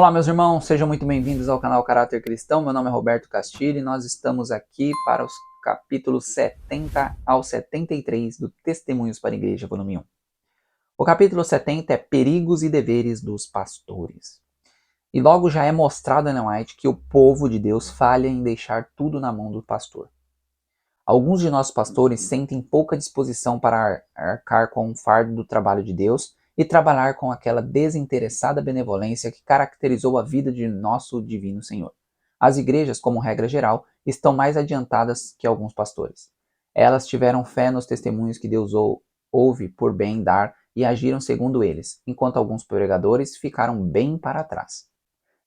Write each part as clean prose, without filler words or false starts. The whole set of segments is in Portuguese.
Olá, meus irmãos, sejam muito bem-vindos ao canal Caráter Cristão. Meu nome é Roberto Castilho e nós estamos aqui para os capítulos 70 ao 73 do Testemunhos para a Igreja, volume 1. O capítulo 70 é Perigos e Deveres dos Pastores. E logo já é mostrado em Ellen White que o povo de Deus falha em deixar tudo na mão do pastor. Alguns de nossos pastores sentem pouca disposição para arcar com o fardo do trabalho de Deus e trabalhar com aquela desinteressada benevolência que caracterizou a vida de nosso Divino Senhor. As igrejas, como regra geral, estão mais adiantadas que alguns pastores. Elas tiveram fé nos testemunhos que Deus ouve por bem dar e agiram segundo eles, enquanto alguns pregadores ficaram bem para trás.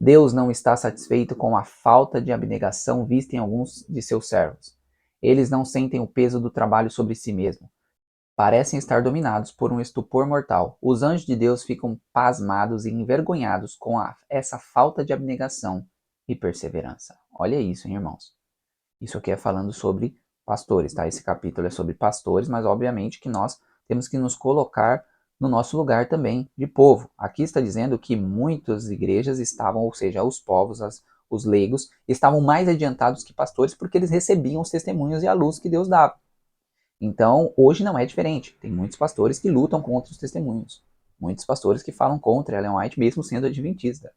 Deus não está satisfeito com a falta de abnegação vista em alguns de seus servos. Eles não sentem o peso do trabalho sobre si mesmo. Parecem estar dominados por um estupor mortal. Os anjos de Deus ficam pasmados e envergonhados com essa falta de abnegação e perseverança. Olha isso, hein, irmãos. Isso aqui é falando sobre pastores, tá? Esse capítulo é sobre pastores, mas obviamente que nós temos que nos colocar no nosso lugar também de povo. Aqui está dizendo que muitas igrejas estavam, ou seja, os povos, os leigos, estavam mais adiantados que pastores porque eles recebiam os testemunhos e a luz que Deus dava. Então, hoje não é diferente. Tem muitos pastores que lutam contra os testemunhos. Muitos pastores que falam contra Ellen White, mesmo sendo adventista.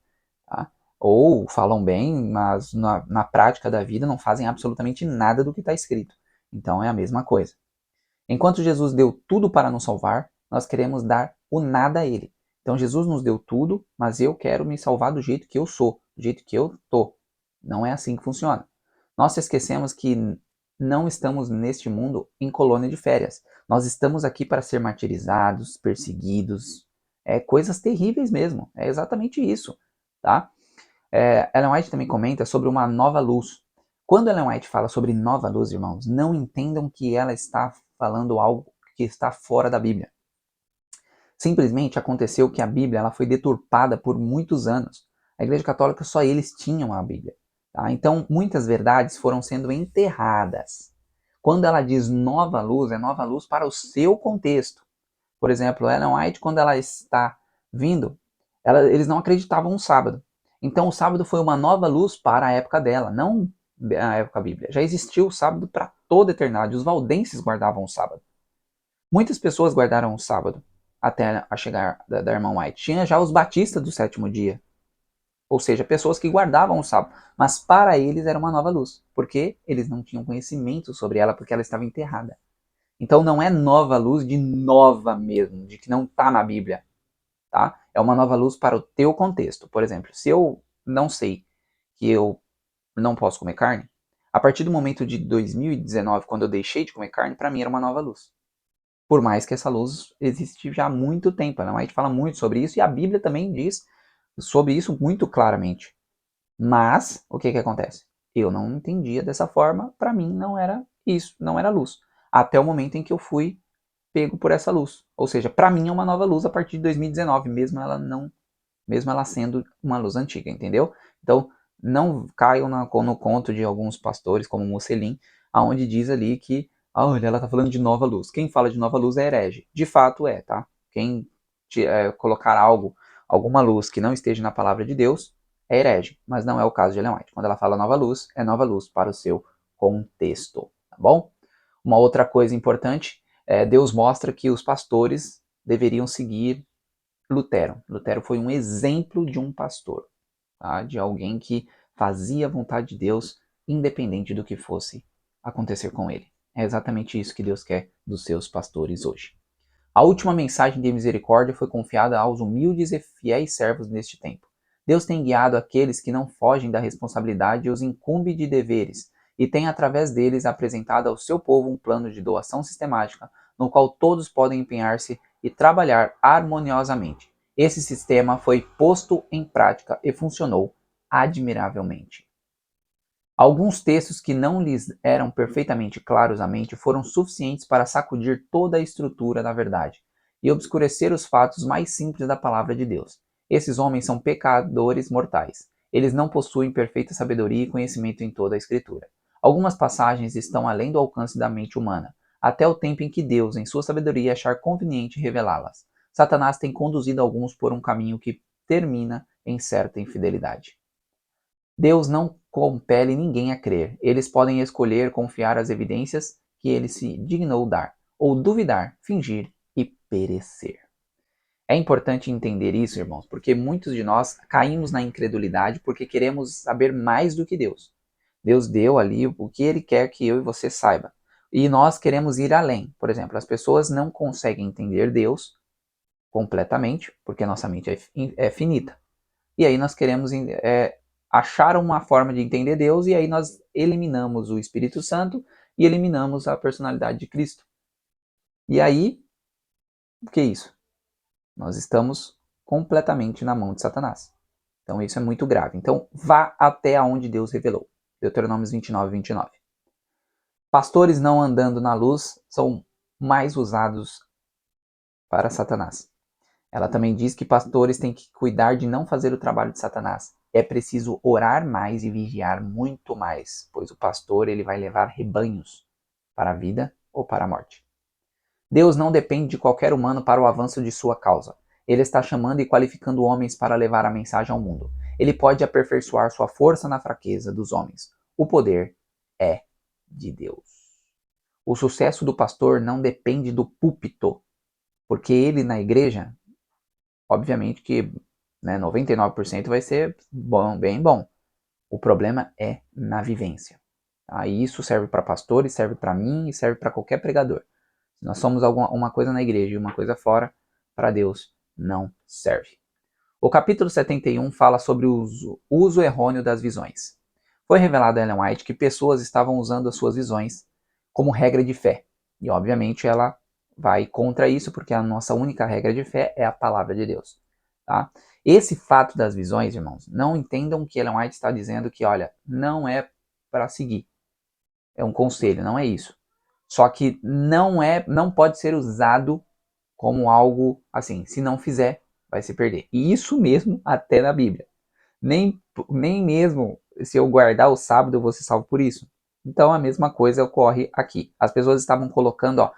Tá? Ou falam bem, mas na prática da vida não fazem absolutamente nada do que está escrito. Então é a mesma coisa. Enquanto Jesus deu tudo para nos salvar, nós queremos dar o nada a Ele. Então Jesus nos deu tudo, mas eu quero me salvar do jeito que eu sou, do jeito que eu tô. Não é assim que funciona. Nós esquecemos que não estamos neste mundo em colônia de férias. Nós estamos aqui para ser martirizados, perseguidos. É coisas terríveis mesmo. É exatamente isso, tá? Ellen White também comenta sobre uma nova luz. Quando Ellen White fala sobre nova luz, irmãos, não entendam que ela está falando algo que está fora da Bíblia. Simplesmente aconteceu que a Bíblia ela foi deturpada por muitos anos. A Igreja Católica só eles tinham a Bíblia. Tá? Então, muitas verdades foram sendo enterradas. Quando ela diz nova luz, é nova luz para o seu contexto. Por exemplo, Ellen White, quando ela está vindo, eles não acreditavam no sábado. Então, o sábado foi uma nova luz para a época dela, não a época bíblica. Já existiu o sábado para toda a eternidade. Os valdenses guardavam o sábado. Muitas pessoas guardaram o sábado até a chegar da irmã White. Tinha já os batistas do sétimo dia. Ou seja, pessoas que guardavam o sábado. Mas para eles era uma nova luz. Porque eles não tinham conhecimento sobre ela, porque ela estava enterrada. Então não é nova luz de nova mesmo, de que não está na Bíblia. Tá? É uma nova luz para o teu contexto. Por exemplo, se eu não sei que eu não posso comer carne, a partir do momento de 2019, quando eu deixei de comer carne, para mim era uma nova luz. Por mais que essa luz existe já há muito tempo. A gente fala muito sobre isso e a Bíblia também diz sobre isso muito claramente. Mas, o que acontece? Eu não entendia dessa forma, para mim não era isso, não era luz. Até o momento em que eu fui pego por essa luz. Ou seja, para mim é uma nova luz a partir de 2019, mesmo ela sendo uma luz antiga, entendeu? Então, não caiam no conto de alguns pastores, como Musselin, aonde diz ali que, olha, ela está falando de nova luz. Quem fala de nova luz é herege. De fato é, tá? Quem colocar alguma luz que não esteja na palavra de Deus, é herege. Mas não é o caso de Ellen White. Quando ela fala nova luz, é nova luz para o seu contexto, tá bom? Uma outra coisa importante, Deus mostra que os pastores deveriam seguir Lutero. Lutero foi um exemplo de um pastor, tá? De alguém que fazia a vontade de Deus, independente do que fosse acontecer com ele. É exatamente isso que Deus quer dos seus pastores hoje. A última mensagem de misericórdia foi confiada aos humildes e fiéis servos neste tempo. Deus tem guiado aqueles que não fogem da responsabilidade e os incumbe de deveres, e tem através deles apresentado ao seu povo um plano de doação sistemática, no qual todos podem empenhar-se e trabalhar harmoniosamente. Esse sistema foi posto em prática e funcionou admiravelmente. Alguns textos que não lhes eram perfeitamente claros à mente foram suficientes para sacudir toda a estrutura da verdade e obscurecer os fatos mais simples da palavra de Deus. Esses homens são pecadores mortais. Eles não possuem perfeita sabedoria e conhecimento em toda a Escritura. Algumas passagens estão além do alcance da mente humana, até o tempo em que Deus, em sua sabedoria, achar conveniente revelá-las. Satanás tem conduzido alguns por um caminho que termina em certa infidelidade. Deus não compele ninguém a crer. Eles podem escolher confiar as evidências que ele se dignou dar, ou duvidar, fingir e perecer. É importante entender isso, irmãos, porque muitos de nós caímos na incredulidade porque queremos saber mais do que Deus. Deus deu ali o que Ele quer que eu e você saiba. E nós queremos ir além. Por exemplo, as pessoas não conseguem entender Deus completamente, porque nossa mente é finita. E aí nós queremos achar uma forma de entender Deus, e aí nós eliminamos o Espírito Santo e eliminamos a personalidade de Cristo. E aí, o que é isso? Nós estamos completamente na mão de Satanás. Então isso é muito grave. Então vá até onde Deus revelou. Deuteronômio 29, 29. Pastores não andando na luz são mais usados para Satanás. Ela também diz que pastores têm que cuidar de não fazer o trabalho de Satanás. É preciso orar mais e vigiar muito mais, pois o pastor ele vai levar rebanhos para a vida ou para a morte. Deus não depende de qualquer humano para o avanço de sua causa. Ele está chamando e qualificando homens para levar a mensagem ao mundo. Ele pode aperfeiçoar sua força na fraqueza dos homens. O poder é de Deus. O sucesso do pastor não depende do púlpito, porque ele na igreja, obviamente que 99% vai ser bom, bem bom. O problema é na vivência. Tá? E isso serve para pastores, serve para mim e serve para qualquer pregador. Se nós somos uma coisa na igreja e uma coisa fora, para Deus não serve. O capítulo 71 fala sobre o uso errôneo das visões. Foi revelado a Ellen White que pessoas estavam usando as suas visões como regra de fé. E obviamente ela vai contra isso, porque a nossa única regra de fé é a palavra de Deus. Tá? Esse fato das visões, irmãos, não entendam que Ellen White está dizendo que, olha, não é para seguir. É um conselho, não é isso. Só que não pode ser usado como algo assim, se não fizer, vai se perder. E isso mesmo até na Bíblia. Nem mesmo se eu guardar o sábado eu vou ser salvo por isso. Então a mesma coisa ocorre aqui. As pessoas estavam colocando, ó,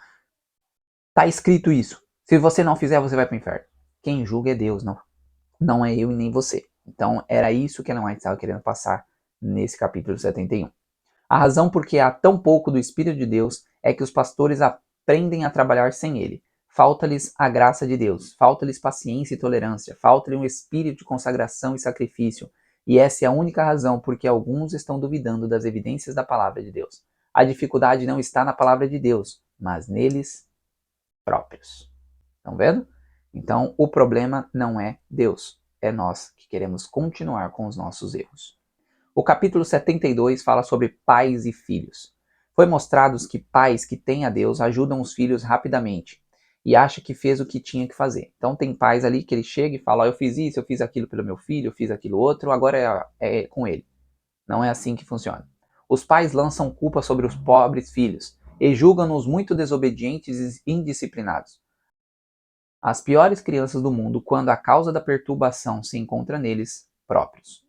tá escrito isso. Se você não fizer, você vai para o inferno. Quem julga é Deus, não é eu e nem você. Então era isso que Ellen White estava querendo passar nesse capítulo 71. A razão por que há tão pouco do Espírito de Deus é que os pastores aprendem a trabalhar sem ele. Falta-lhes a graça de Deus, falta-lhes paciência e tolerância, falta-lhes um espírito de consagração e sacrifício. E essa é a única razão por que alguns estão duvidando das evidências da palavra de Deus. A dificuldade não está na palavra de Deus, mas neles próprios. Estão vendo? Então, o problema não é Deus, é nós que queremos continuar com os nossos erros. O capítulo 72 fala sobre pais e filhos. Foi mostrado que pais que têm a Deus ajudam os filhos rapidamente e acha que fez o que tinha que fazer. Então tem pais ali que ele chega e fala, eu fiz isso, eu fiz aquilo pelo meu filho, eu fiz aquilo outro, agora é com ele. Não é assim que funciona. Os pais lançam culpa sobre os pobres filhos e julgam-nos muito desobedientes e indisciplinados. As piores crianças do mundo quando a causa da perturbação se encontra neles próprios.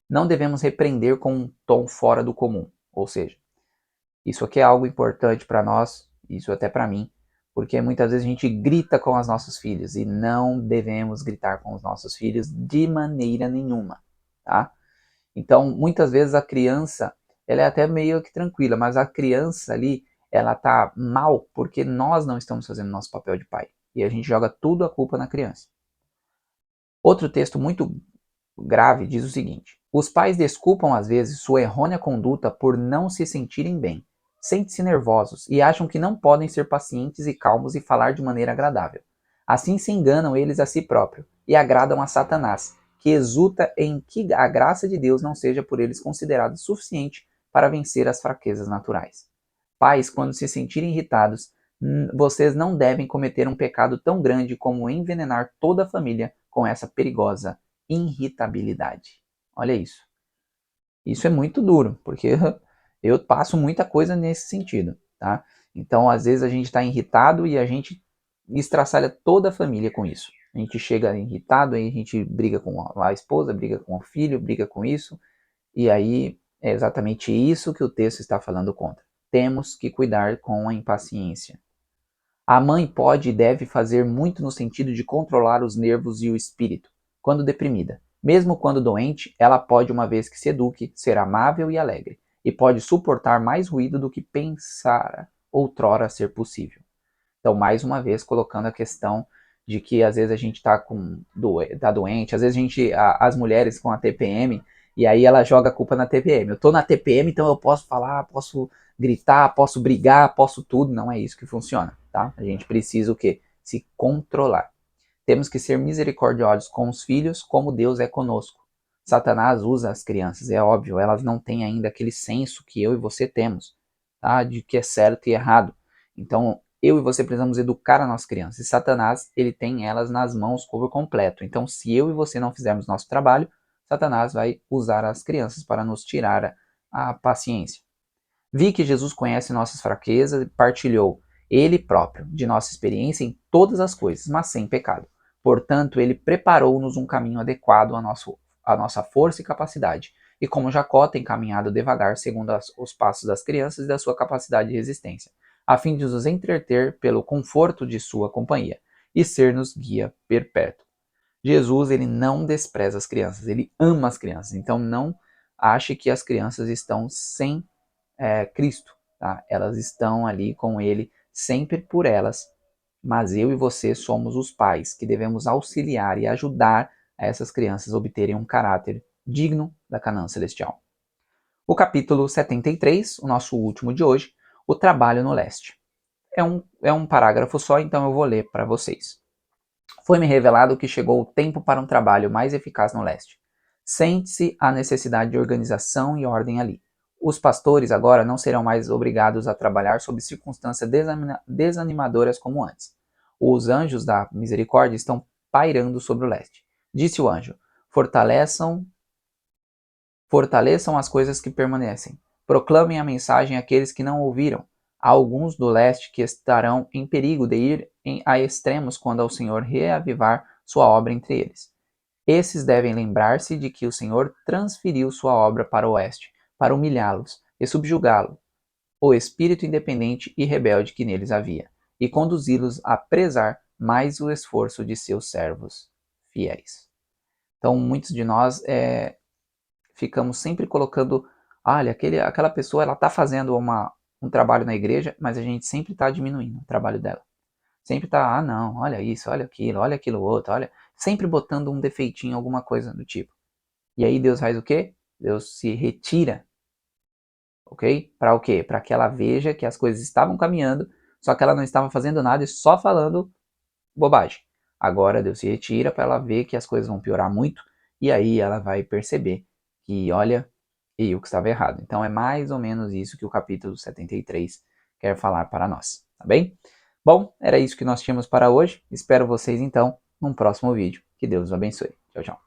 Não devemos repreender com um tom fora do comum, ou seja, isso aqui é algo importante para nós, isso até para mim, porque muitas vezes a gente grita com os nossos filhos e não devemos gritar com os nossos filhos de maneira nenhuma, tá? Então, muitas vezes a criança, ela é até meio que tranquila, mas a criança ali, ela tá mal porque nós não estamos fazendo nosso papel de pai. E a gente joga tudo a culpa na criança. Outro texto muito grave diz o seguinte: os pais desculpam às vezes sua errônea conduta por não se sentirem bem. Sentem-se nervosos e acham que não podem ser pacientes e calmos e falar de maneira agradável. Assim se enganam eles a si próprios e agradam a Satanás, que exulta em que a graça de Deus não seja por eles considerada suficiente para vencer as fraquezas naturais. Pais, quando se sentirem irritados, vocês não devem cometer um pecado tão grande como envenenar toda a família com essa perigosa irritabilidade. Olha isso. Isso é muito duro, porque eu passo muita coisa nesse sentido, tá? Então, às vezes a gente está irritado e a gente estraçalha toda a família com isso. A gente chega irritado, aí a gente briga com a esposa, briga com o filho, briga com isso, e aí é exatamente isso que o texto está falando contra. Temos que cuidar com a impaciência. A mãe pode e deve fazer muito no sentido de controlar os nervos e o espírito, quando deprimida. Mesmo quando doente, ela pode, uma vez que se eduque, ser amável e alegre, e pode suportar mais ruído do que pensara outrora ser possível. Então, mais uma vez, colocando a questão de que às vezes a gente tá doente, às vezes as mulheres com a TPM, e aí ela joga a culpa na TPM. Eu tô na TPM, então eu posso falar, posso gritar, posso brigar, posso tudo. Não é isso que funciona, tá? A gente precisa o quê? Se controlar. Temos que ser misericordiosos com os filhos, como Deus é conosco. Satanás usa as crianças, é óbvio, elas não têm ainda aquele senso que eu e você temos, tá? De que é certo e errado. Então, eu e você precisamos educar a nossa criança. E Satanás, ele tem elas nas mãos por completo. Então, se eu e você não fizermos nosso trabalho, Satanás vai usar as crianças para nos tirar a paciência. Vi que Jesus conhece nossas fraquezas e partilhou ele próprio de nossa experiência em todas as coisas, mas sem pecado. Portanto, ele preparou-nos um caminho adequado à nossa força e capacidade. E como Jacó tem caminhado devagar segundo os passos das crianças e da sua capacidade de resistência, a fim de nos entreter pelo conforto de sua companhia e ser-nos guia perpétuo. Jesus, ele não despreza as crianças, ele ama as crianças. Então, não ache que as crianças estão sem Cristo, tá? Elas estão ali com ele, sempre por elas, mas eu e você somos os pais que devemos auxiliar e ajudar essas crianças a obterem um caráter digno da Canaã Celestial. O capítulo 73, o nosso último de hoje, o trabalho no leste. É um parágrafo só, então eu vou ler para vocês. Foi-me revelado que chegou o tempo para um trabalho mais eficaz no leste. Sente-se a necessidade de organização e ordem ali. Os pastores agora não serão mais obrigados a trabalhar sob circunstâncias desanimadoras como antes. Os anjos da misericórdia estão pairando sobre o leste. Disse o anjo: fortaleçam as coisas que permanecem. Proclamem a mensagem àqueles que não ouviram. Há alguns do leste que estarão em perigo de ir a extremos quando o Senhor reavivar sua obra entre eles. Esses devem lembrar-se de que o Senhor transferiu sua obra para o oeste, para humilhá-los e subjugá-lo, o espírito independente e rebelde que neles havia, e conduzi-los a prezar mais o esforço de seus servos fiéis. Então, muitos de nós ficamos sempre colocando, olha, aquela pessoa ela está fazendo um trabalho na igreja, mas a gente sempre está diminuindo o trabalho dela. Sempre está, não, olha isso, olha aquilo outro, olha, sempre botando um defeitinho, alguma coisa do tipo. E aí Deus faz o quê? Deus se retira, ok? Para o quê? Para que ela veja que as coisas estavam caminhando, só que ela não estava fazendo nada e só falando bobagem. Agora Deus se retira para ela ver que as coisas vão piorar muito, e aí ela vai perceber que, olha, eu que estava errado. Então é mais ou menos isso que o capítulo 73 quer falar para nós, tá bem? Bom, era isso que nós tínhamos para hoje. Espero vocês então num próximo vídeo. Que Deus os abençoe. Tchau, tchau.